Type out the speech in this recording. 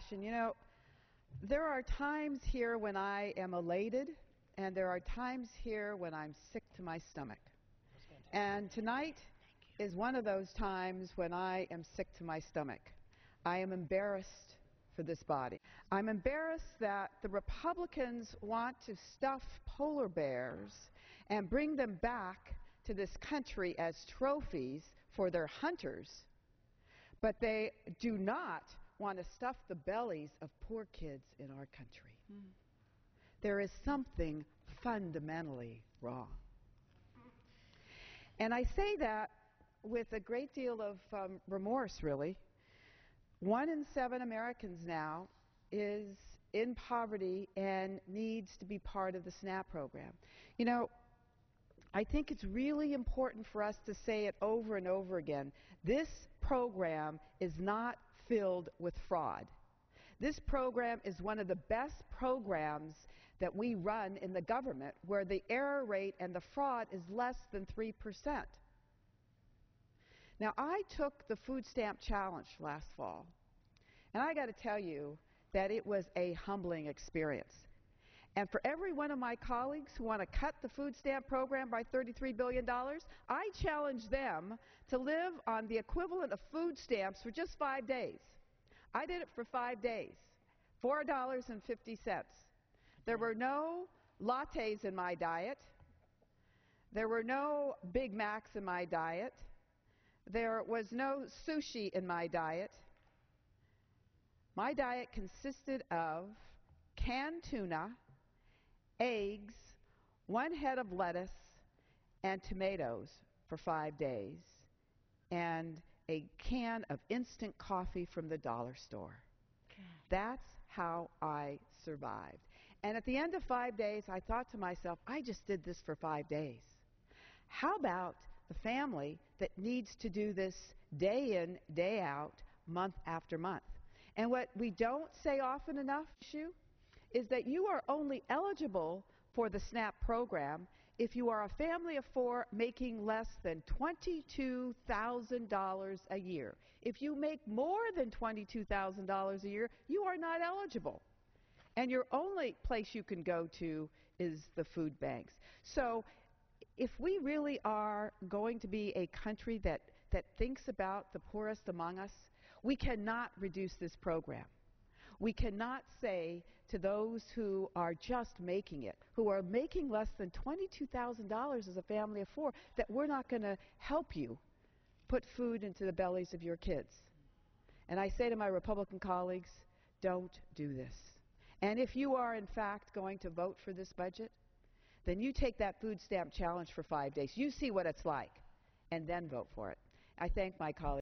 passion. You know, there are times here when I am elated, and there are times here when I'm sick to my stomach. And tonight is one of those times when I am sick to my stomach. I am embarrassed for this body. I'm embarrassed that the Republicans want to stuff polar bears and bring them back to this country as trophies for their hunters, but they do not want to stuff the bellies of poor kids in our country. There is something fundamentally wrong. And I say that with a great deal of remorse, really. 1 in 7 Americans now is in poverty and needs to be part of the SNAP program. You know, I think it's really important for us to say it over and over again. This program is not filled with fraud. This program is one of the best programs that we run in the government, where the error rate and the fraud is less than 3%. Now, I took the food stamp challenge last fall, and I got to tell you that it was a humbling experience. And for every one of my colleagues who want to cut the food stamp program by $33 billion, I challenge them to live on the equivalent of food stamps for just 5 days. I did it for 5 days, $4.50. There were no lattes in my diet. There were no Big Macs in my diet. There was no sushi in my diet. My diet consisted of canned tuna, eggs, 1 head of lettuce, and tomatoes for 5 days, and a can of instant coffee from the dollar store. That's how I survived. And at the end of 5 days, I thought to myself, I just did this for 5 days. How about the family that needs to do this day in, day out, month after month? And what we don't say often enough is that you are only eligible for the SNAP program if you are a family of 4 making less than $22,000 a year. If you make more than $22,000 a year, you are not eligible. And your only place you can go to is the food banks. So if we really are going to be a country that thinks about the poorest among us, we cannot reduce this program. We cannot say to those who are just making it, who are making less than $22,000 as a family of 4, that we're not going to help you put food into the bellies of your kids. And I say to my Republican colleagues, don't do this. And if you are, in fact, going to vote for this budget, then you take that food stamp challenge for 5 days. You see what it's like, and then vote for it. I thank my colleagues.